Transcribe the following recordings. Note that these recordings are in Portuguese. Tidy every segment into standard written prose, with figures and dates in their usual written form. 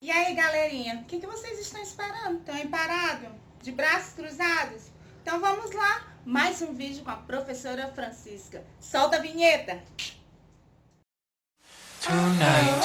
E aí, galerinha, o que vocês estão esperando? Estão aí parados? De braços cruzados? Então vamos lá, mais um vídeo com a professora Francisca. Solta a vinheta! Tonight.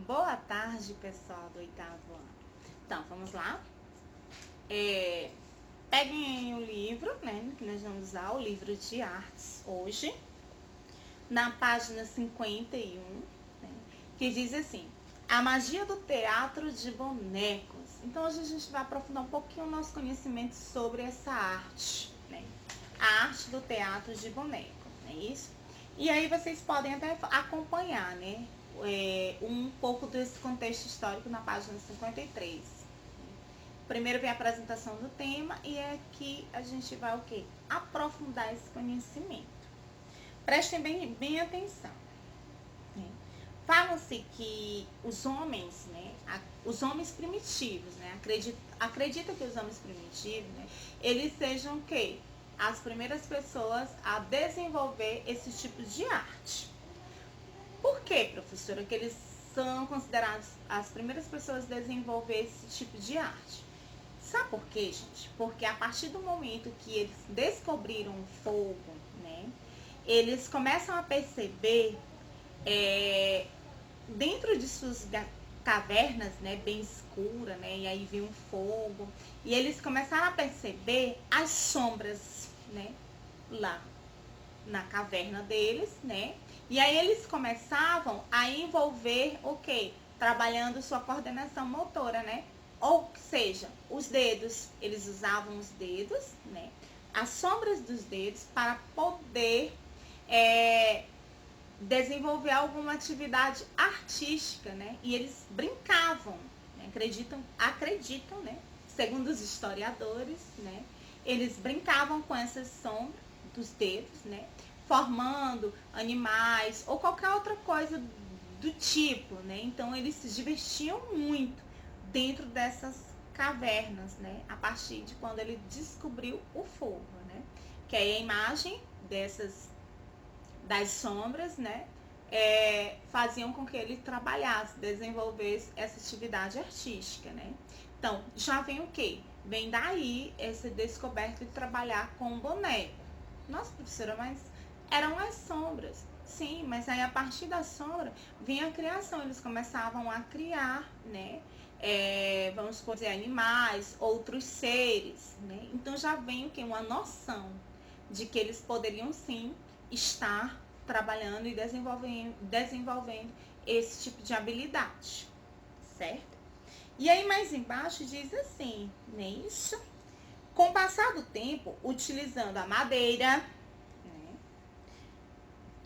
Boa tarde, pessoal do oitavo ano. Então, vamos lá? Peguem o livro, né, que nós vamos usar, o livro de artes hoje, na página 51, né, que diz assim: a magia do teatro de bonecos. Então hoje a gente vai aprofundar um pouquinho o nosso conhecimento sobre essa arte, né, a arte do teatro de boneco, não é isso? E aí vocês podem até acompanhar, né, um pouco desse contexto histórico na página 53. Primeiro vem a apresentação do tema e aqui a gente vai o quê? Aprofundar esse conhecimento. Prestem bem atenção. Né? Fala-se que os homens, né, os homens primitivos, né, acredita que os homens primitivos, né, eles sejam o quê? As primeiras pessoas a desenvolver esse tipo de arte. Por que, professora, que eles são considerados as primeiras pessoas a desenvolver esse tipo de arte? Sabe por quê, gente? Porque a partir do momento que eles descobriram o fogo, né, eles começam a perceber dentro de suas cavernas, né, bem escura, né, e aí vem um fogo, e eles começaram a perceber as sombras, né, lá na caverna deles, né, e aí eles começavam a envolver o quê? Trabalhando sua coordenação motora, né, ou seja, os dedos, eles usavam os dedos, né, as sombras dos dedos para poder desenvolver alguma atividade artística, né? E eles brincavam, né? acreditam, né? Segundo os historiadores, né? Eles brincavam com essas sombras dos dedos, né? Formando animais ou qualquer outra coisa do tipo, né? Então eles se divertiam muito dentro dessas cavernas, né? A partir de quando ele descobriu o fogo, né? Que é a imagem das sombras, né, faziam com que ele trabalhasse, desenvolvesse essa atividade artística, né. Então, já vem o quê? Vem daí essa descoberta de trabalhar com boneco. Nossa, professora, mas eram as sombras. Sim, mas aí a partir da sombra vinha a criação, eles começavam a criar, né, vamos dizer, animais, outros seres, né. Então já vem o quê? Uma noção de que eles poderiam sim estar trabalhando e desenvolvendo esse tipo de habilidade, certo? E aí mais embaixo diz assim, né, isso? Com o passar do tempo, utilizando a madeira, né,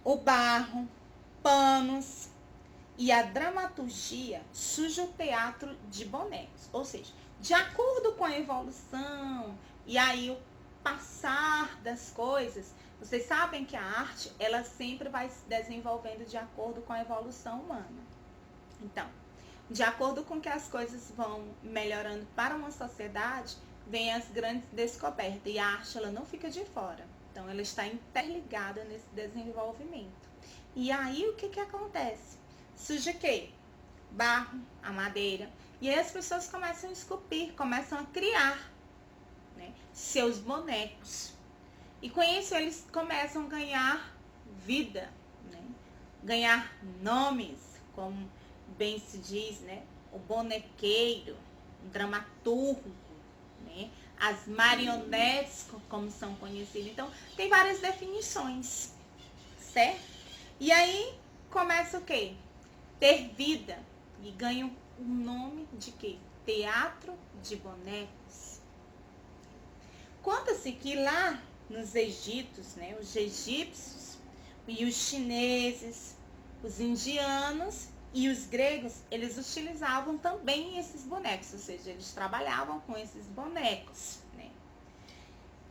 o barro, panos e a dramaturgia, surge o teatro de bonecos. Ou seja, de acordo com a evolução e aí o passar das coisas, vocês sabem que a arte, ela sempre vai se desenvolvendo de acordo com a evolução humana. Então, de acordo com que as coisas vão melhorando para uma sociedade, vem as grandes descobertas. E a arte, ela não fica de fora. Então, ela está interligada nesse desenvolvimento. E aí, o que acontece? Surge o quê? Barro, a madeira. E aí as pessoas começam a esculpir, começam a criar, né, seus bonecos. E com isso eles começam a ganhar vida, né? Ganhar nomes, como bem se diz, né? O bonequeiro, o dramaturgo, né? As marionetes, como são conhecidas. Então, tem várias definições, certo? E aí começa o quê? Ter vida e ganha o nome de quê? Teatro de bonecos. Conta-se que lá nos Egitos, né, os egípcios e os chineses, os indianos e os gregos, eles utilizavam também esses bonecos, ou seja, eles trabalhavam com esses bonecos, né,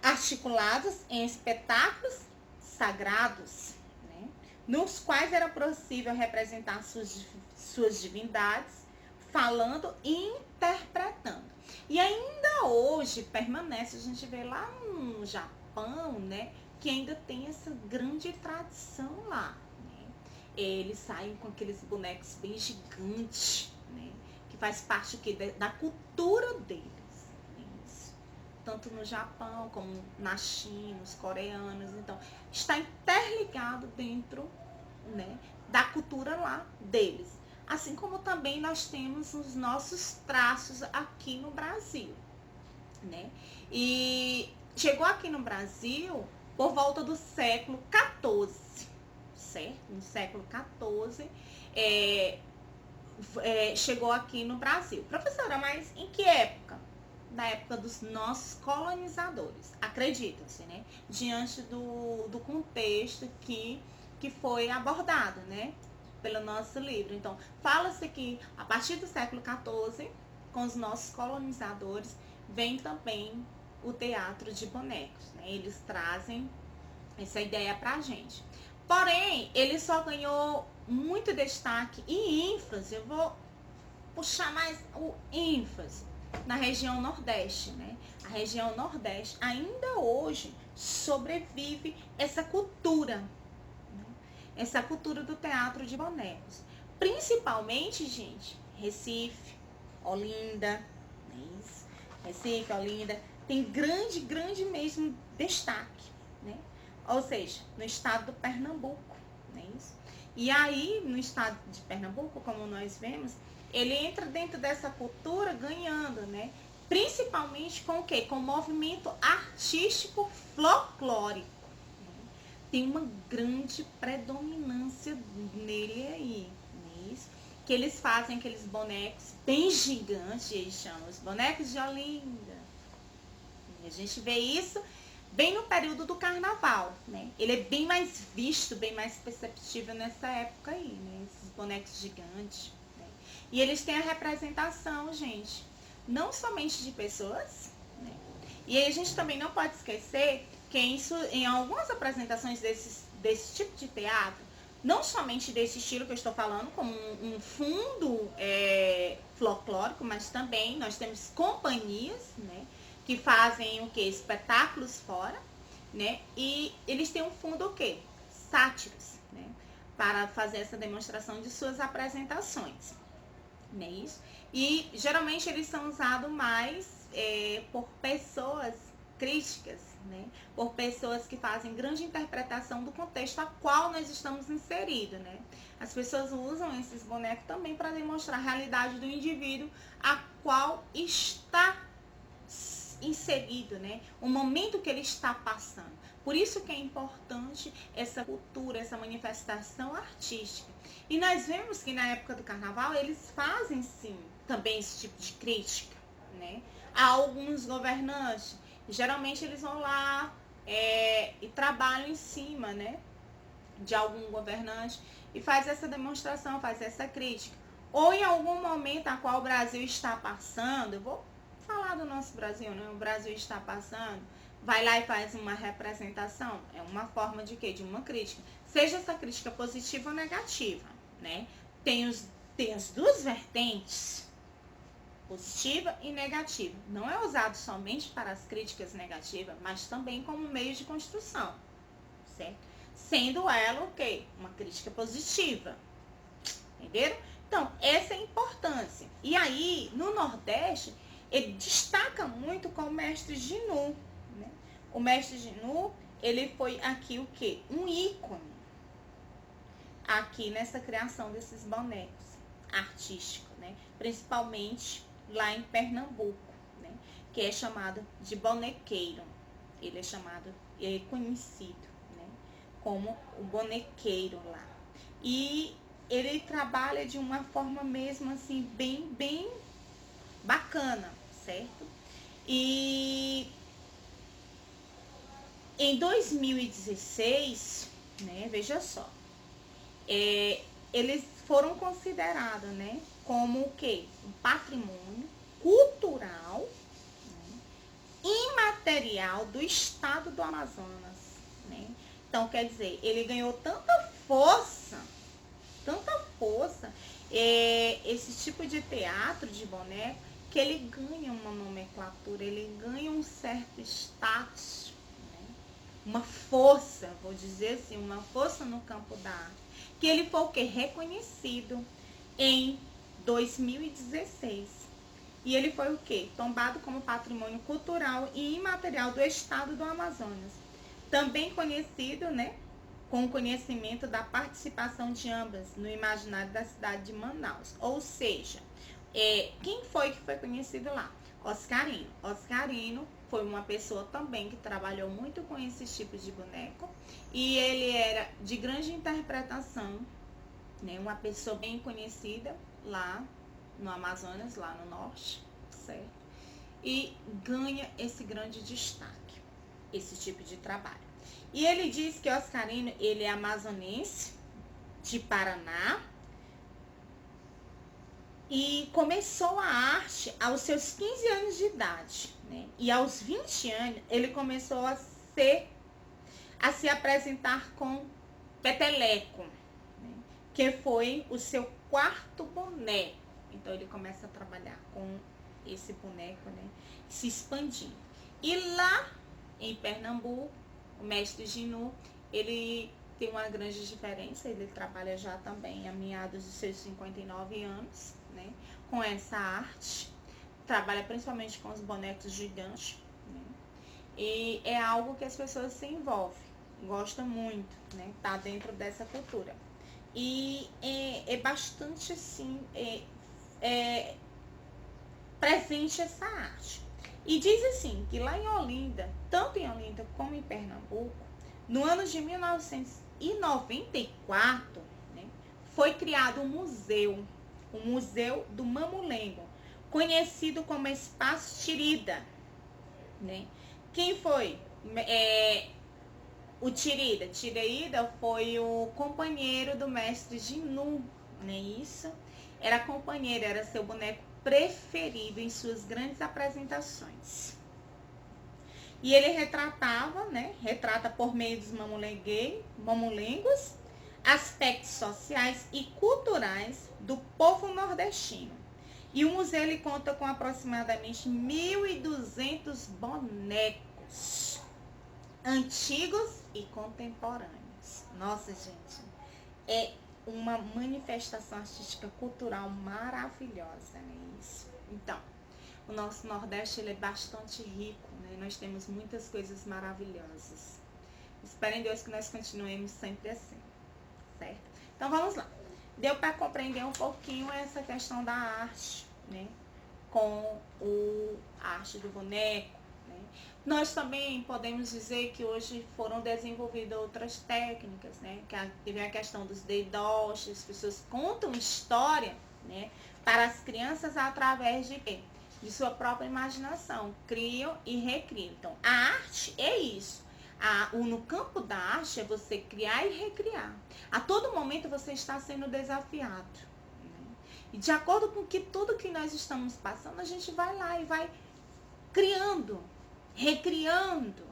articulados em espetáculos sagrados, né, nos quais era possível representar suas divindades, falando e interpretando. E ainda hoje permanece, a gente vê lá no Japão, Japão, né, que ainda tem essa grande tradição lá, né? Eles saem com aqueles bonecos bem gigantes, né, que faz parte aqui da cultura deles. Isso. Tanto no Japão como na China, os coreanos, então está interligado dentro, né, da cultura lá deles. Assim como também nós temos os nossos traços aqui no Brasil, né? E chegou aqui no Brasil por volta do século XIV, certo? No século XIV, chegou aqui no Brasil. Professora, mas em que época? Da época dos nossos colonizadores, acredita-se, né? Diante do contexto que foi abordado, né, pelo nosso livro. Então, fala-se que a partir do século XIV, com os nossos colonizadores, vem também o teatro de bonecos, né? Eles trazem essa ideia pra gente. Porém, ele só ganhou muito destaque e ênfase, eu vou puxar mais o ênfase na região Nordeste, né? A região Nordeste ainda hoje sobrevive essa cultura, essa cultura do teatro de bonecos. Principalmente, gente, Recife, Olinda, né? Recife, Olinda, tem grande mesmo destaque, né? Ou seja, no estado do Pernambuco, né? E aí, no estado de Pernambuco, como nós vemos, ele entra dentro dessa cultura ganhando, né? Principalmente com o quê? Com o movimento artístico folclórico. Tem uma grande predominância nele aí, né? Que eles fazem aqueles bonecos bem gigantes, eles chamam os bonecos de Olinda. E a gente vê isso bem no período do carnaval, né? Ele é bem mais visto, bem mais perceptível nessa época aí, né? Esses bonecos gigantes, né? E eles têm a representação, gente, não somente de pessoas, né? E aí a gente também não pode esquecer que em algumas apresentações desse tipo de teatro, não somente desse estilo que eu estou falando, como um fundo folclórico, mas também nós temos companhias, né, que fazem o quê? Espetáculos fora, né? E eles têm um fundo o quê? Sátiros, né? Para fazer essa demonstração de suas apresentações, né? Isso. E geralmente eles são usados mais por pessoas críticas, né? Por pessoas que fazem grande interpretação do contexto a qual nós estamos inseridos, né? As pessoas usam esses bonecos também para demonstrar a realidade do indivíduo a qual está inserido, né? O momento que ele está passando. Por isso que é importante essa cultura, essa manifestação artística. E nós vemos que na época do carnaval eles fazem sim também esse tipo de crítica, né? A alguns governantes. Geralmente eles vão lá e trabalham em cima, né, de algum governante e faz essa demonstração, faz essa crítica. Ou em algum momento a qual o Brasil está passando, eu vou falar do nosso Brasil, né? O Brasil está passando, vai lá e faz uma representação. É uma forma de quê? De uma crítica. Seja essa crítica positiva ou negativa, né? Tem as duas vertentes, positiva e negativa. Não é usado somente para as críticas negativas, mas também como meio de construção, certo? Sendo ela o quê? Uma crítica positiva. Entenderam? Então, essa é a importância. E aí, no Nordeste, ele destaca muito com o mestre Ginu, né? O mestre Ginu, ele foi aqui o quê? Um ícone aqui nessa criação desses bonecos artísticos, né? Principalmente lá em Pernambuco, né? Que é chamado de bonequeiro. Ele é chamado, ele é conhecido, né, como o bonequeiro lá. E ele trabalha de uma forma mesmo assim bem bacana, certo? E em 2016, né, veja só, eles foram considerados, né, como o quê? Um patrimônio cultural, né, imaterial do estado do Amazonas, né? Então, quer dizer, ele ganhou tanta força, esse tipo de teatro de boneco, que ele ganha uma nomenclatura, ele ganha um certo status, né? uma força, vou dizer assim, uma força no campo da arte, que ele foi o quê? Reconhecido em 2016. E ele foi o quê? Tombado como patrimônio cultural e imaterial do estado do Amazonas. Também conhecido, né, com o conhecimento da participação de ambas no imaginário da cidade de Manaus. Ou seja, quem foi que foi conhecido lá? Oscarino. Oscarino foi uma pessoa também que trabalhou muito com esses tipos de boneco. E ele era de grande interpretação, né, uma pessoa bem conhecida lá no Amazonas, lá no norte, certo? E ganha esse grande destaque, esse tipo de trabalho. E ele diz que Oscarino, ele é amazonense, de Paraná, e começou a arte aos seus 15 anos de idade, né? E aos 20 anos, ele começou a se apresentar com Peteleco, né? Que foi o seu quarto boneco. Então, ele começa a trabalhar com esse boneco, né, se expandindo. E lá em Pernambuco, o mestre Ginu, ele tem uma grande diferença. Ele trabalha já também a meados dos seus 59 anos, né, com essa arte. Trabalha principalmente com os bonecos gigantes, né, e é algo que as pessoas se envolvem, gostam muito, né, tá dentro dessa cultura. E é bastante, assim, presente essa arte. E diz assim, que lá em Olinda, tanto em Olinda como em Pernambuco, no ano de 1994, né, foi criado um museu, o Museu do Mamulengo, conhecido como Espaço Tirida, né? Quem foi o Tirida? Tirida foi o companheiro do mestre Ginu, não é isso? Era companheiro, era seu boneco preferido em suas grandes apresentações. E ele retratava, né? Retrata por meio dos mamulengos, aspectos sociais e culturais do povo nordestino. E o museu ele conta com aproximadamente 1.200 bonecos antigos e contemporâneos. Nossa, gente, é uma manifestação artística cultural maravilhosa, né? Isso. Então, o nosso Nordeste ele é bastante rico, né? Nós temos muitas coisas maravilhosas. Espero em Deus que nós continuemos sempre assim, certo? Então vamos lá. Deu para compreender um pouquinho essa questão da arte, né? Com a arte do boneco, né? Nós também podemos dizer que hoje foram desenvolvidas outras técnicas, né? Que teve a questão dos deidoches, as pessoas contam história, né, para as crianças através de quê? De sua própria imaginação, criam e recriam. Então, a arte é isso. No campo da arte é você criar e recriar. A todo momento você está sendo desafiado. Né? E de acordo com tudo que nós estamos passando, a gente vai lá e vai criando, recriando,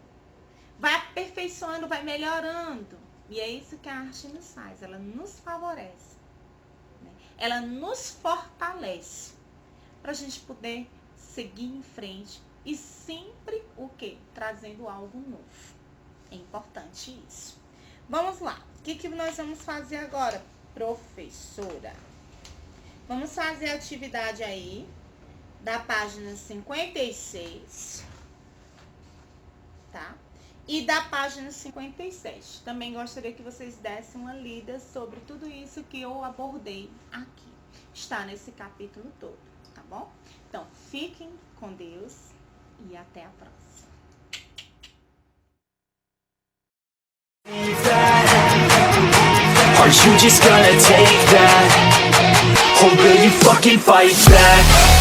vai aperfeiçoando, vai melhorando. E é isso que a arte nos faz, ela nos favorece, né? Ela nos fortalece para a gente poder seguir em frente e sempre o quê? Trazendo algo novo. É importante isso. Vamos lá. O que nós vamos fazer agora, professora? Vamos fazer a atividade aí da página 56, tá? E da página 57. Também gostaria que vocês dessem uma lida sobre tudo isso que eu abordei aqui. Está nesse capítulo todo, tá bom? Então, fiquem com Deus e até a próxima. Are you just gonna take that? Or will you fucking fight back?